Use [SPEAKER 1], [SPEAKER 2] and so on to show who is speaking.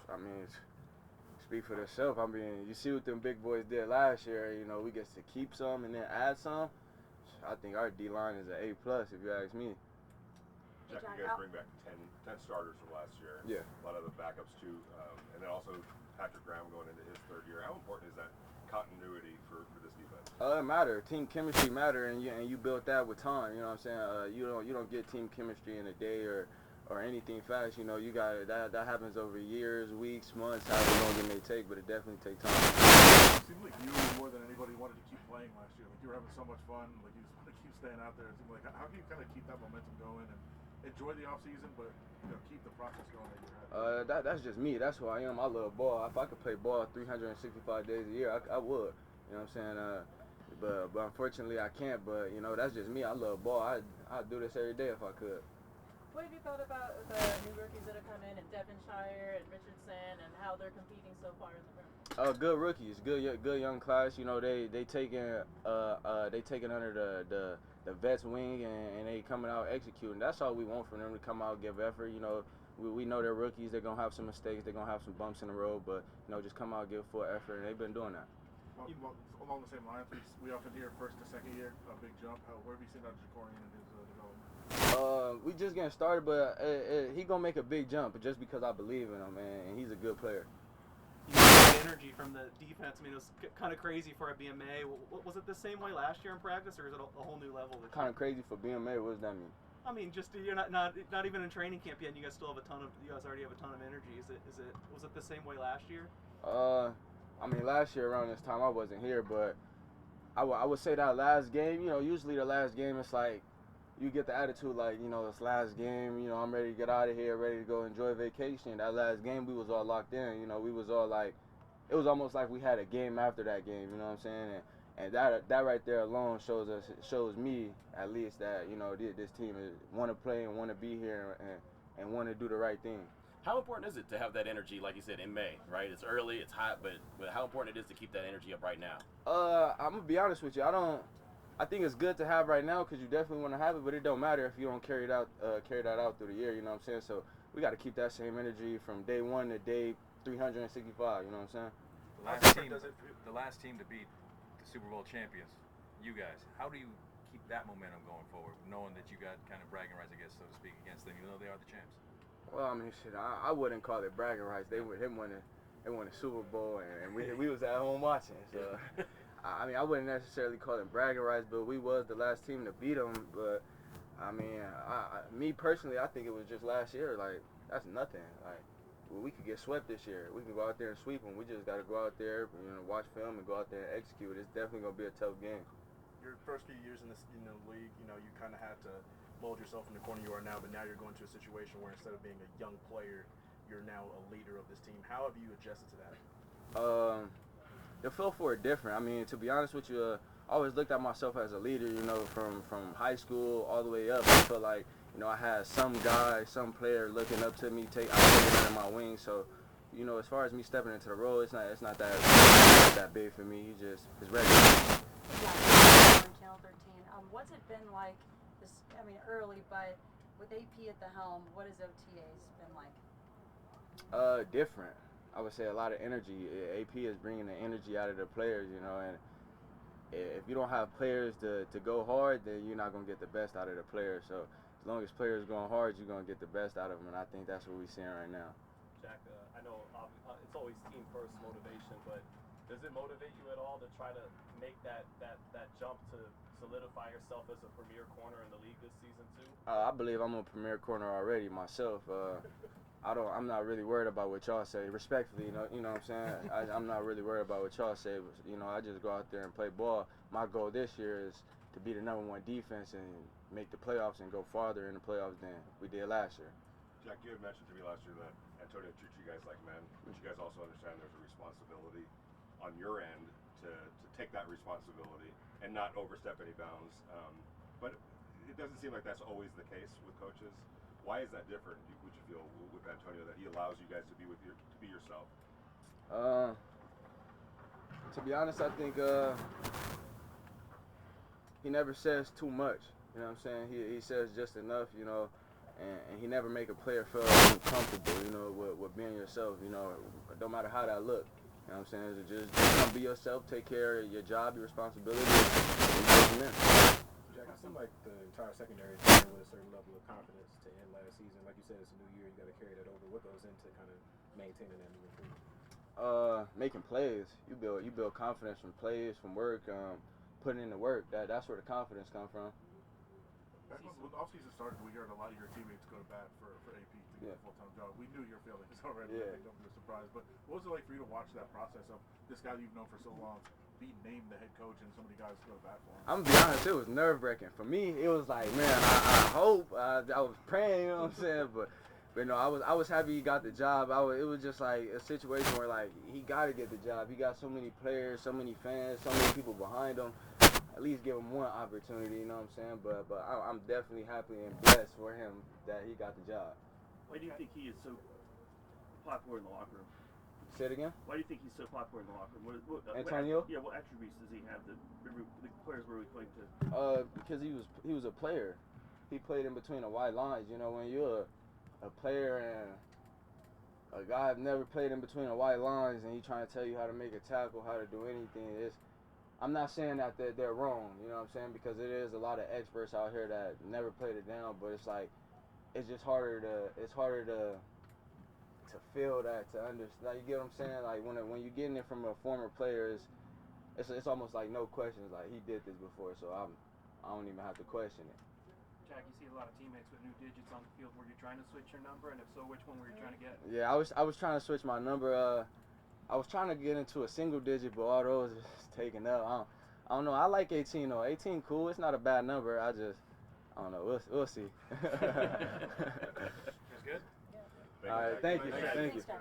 [SPEAKER 1] I mean, speak for themselves. I mean, you see what them big boys did last year. You know, we get to keep some and then add some. I think our D line is an A plus, if you ask me.
[SPEAKER 2] Jack, you guys bring back 10 starters from last year.
[SPEAKER 1] Yeah.
[SPEAKER 2] A lot of the backups too, and then also Patrick Graham going into his third year. How important is that continuity for this defense?
[SPEAKER 1] It matter. Team chemistry matter, and you built that with time. You know what I'm saying? You don't get team chemistry in a day or anything fast. You know, you got that happens over years, weeks, months, however long it may take, but it definitely takes time.
[SPEAKER 3] It seemed like you more than anybody wanted to keep playing last year. Like you were having so much fun. Like you just want to keep staying out there. It seemed like how can you kind of keep that momentum going and enjoy the off season, but keep the process going that you're having?
[SPEAKER 1] That's just me. That's who I am. I love ball. If I could play ball 365 days a year, I would. You know what I'm saying? But unfortunately I can't. But you know, that's just me. I love ball. I'd do this every day if I could.
[SPEAKER 4] What have you thought about the new rookies that have come in, and Devonshire and Richardson, and how they're competing so far in the room?
[SPEAKER 1] Good rookies, good young class. You know, they taking under the vets wing and they coming out executing. That's all we want from them, to come out, give effort. You know, we know they're rookies. They're gonna have some mistakes. They're gonna have some bumps in the road, but you know, just come out, give full effort, and they've been doing that.
[SPEAKER 3] Along the same lines, we often hear first to second year a big jump. Where have you seen that Jacorian in his development?
[SPEAKER 1] We just getting started, but he gonna make a big jump just because I believe in him, man. And he's a good player.
[SPEAKER 5] You got the energy from the defense. I mean, it was kind of crazy for a BMA. Was it the same way last year in practice, or is it a whole new level?
[SPEAKER 1] Kind of crazy for BMA. What does that mean?
[SPEAKER 5] I mean, just you're not even in training camp yet, and you guys already have a ton of energy. Was it the same way last year?
[SPEAKER 1] I mean, last year around this time I wasn't here, but I would say that last game, you know, usually the last game it's like you get the attitude like, you know, it's last game, you know, I'm ready to get out of here, ready to go enjoy vacation. That last game we was all locked in, you know, we was all like, it was almost like we had a game after that game, you know what I'm saying? And that right there alone shows me at least that, you know, this team want to play and want to be here and want to do the right thing.
[SPEAKER 6] How important is it to have that energy, like you said, in May, right? It's early, it's hot, but how important it is to keep that energy up right now?
[SPEAKER 1] I'm gonna be honest with you. I think it's good to have right now because you definitely want to have it, but it don't matter if you don't carry that out through the year. You know what I'm saying? So we got to keep that same energy from day 1 to day 365. You know what I'm saying?
[SPEAKER 7] The last team to beat the Super Bowl champions, you guys. How do you keep that momentum going forward, knowing that you got kind of bragging rights, I guess, so to speak, against them, even though they are the champs?
[SPEAKER 1] Well, I mean, shit, I wouldn't call it bragging rights. They won the Super Bowl, and we was at home watching. So, I mean, I wouldn't necessarily call it bragging rights, but we was the last team to beat them. But I mean, me personally, I think it was just last year. Like, that's nothing. Like, we could get swept this year. We can go out there and sweep them. We just got to go out there, you know, watch film and go out there and execute. It's definitely gonna be a tough game.
[SPEAKER 8] Your first few years in the league, you know, you kind of had to mold yourself in the corner you are now, but now you're going to a situation where instead of being a young player, you're now a leader of this team. How have you adjusted to that?
[SPEAKER 1] The feel for it different. I mean, to be honest with you, I always looked at myself as a leader, you know, from high school all the way up. I felt like, you know, I had some guy, some player looking up to me, I taking under my wing. So, you know, as far as me stepping into the role, it's not that big for me. It's regular.
[SPEAKER 9] Yeah, on Channel 13. What's it been like? I mean, early, but with AP at the helm, what has OTAs been like?
[SPEAKER 1] Different. I would say a lot of energy. AP is bringing the energy out of the players, you know, and if you don't have players to go hard, then you're not going to get the best out of the players. So as long as players going hard, you're going to get the best out of them, and I think that's what we're seeing right now.
[SPEAKER 10] Jack, I know it's always team first motivation, but does it motivate you at all to try to make that jump to solidify yourself as a premier corner in the league this season too?
[SPEAKER 1] I believe I'm a premier corner already myself. I'm not really worried about what y'all say. Respectfully, you know what I'm saying? I'm not really worried about what y'all say. But, you know, I just go out there and play ball. My goal this year is to be the #1 defense and make the playoffs and go farther in the playoffs than we did last year.
[SPEAKER 2] Jack, you had mentioned to me last year that Antonio treats you guys like men, but you guys also understand there's a responsibility on your end to take that responsibility and not overstep any bounds. But it doesn't seem like that's always the case with coaches. Why is that different, would you feel, with Antonio, that he allows you guys to be yourself?
[SPEAKER 1] To be honest, I think he never says too much. You know what I'm saying? He says just enough, you know, and he never make a player feel uncomfortable, you know, with being yourself. You know, no matter how that look. You know what I'm saying? Just come be yourself, take care of your job, your responsibility, and go from there.
[SPEAKER 11] Jack, it seemed like the entire secondary is playing with a certain level of confidence to end last season. Like you said, it's a new year. You got to carry that over. What goes into kind of maintaining that moving forward?
[SPEAKER 1] Making plays. You build confidence from plays, from work, putting in the work. That's where the confidence come from.
[SPEAKER 3] Back when the offseason started, we heard a lot of your teammates go to bat for AP to get a full-time job. We knew your feelings already.
[SPEAKER 1] Yeah.
[SPEAKER 3] I think don't be a surprise. But what was it like for you to watch that process of this guy you've known for so long be named the head coach and so many guys go to bat for him?
[SPEAKER 1] I'm gonna be honest, it was nerve-wracking. For me, it was like, man, I hope. I was praying, you know what I'm saying? But you know, I was happy he got the job. It was just like a situation where like he got to get the job. He got so many players, so many fans, so many people behind him. At least give him one opportunity, you know what I'm saying? But I'm definitely happy and blessed for him that he got the job.
[SPEAKER 12] Why do you think he is so popular in the locker room?
[SPEAKER 1] Say it again?
[SPEAKER 12] Why do you think he's so popular in the locker room?
[SPEAKER 1] Antonio?
[SPEAKER 12] What attributes does he have that the players really cling to?
[SPEAKER 1] Because he was a player. He played in between the white lines. You know, when you're a player and a guy have never played in between the white lines and he trying to tell you how to make a tackle, how to do anything, I'm not saying that they're wrong, you know what I'm saying, because it is a lot of experts out here that never played it down, but it's like it's just harder to feel that, to understand. Like, you get what I'm saying? Like when you're getting it from a former player, it's almost like no questions. Like, he did this before, so I don't even have to question it.
[SPEAKER 5] Jack, you see a lot of teammates with new digits on the field. Were you trying to switch your number, and if so, which one were you trying to get?
[SPEAKER 1] Yeah, I was trying to switch my number. I was trying to get into a single digit, but all those is taken up. I don't know. I like 18 though. 18 cool. It's not a bad number. I don't know. We'll see.
[SPEAKER 7] That's good.
[SPEAKER 1] All right. Thank you.
[SPEAKER 9] Thanks, Jack.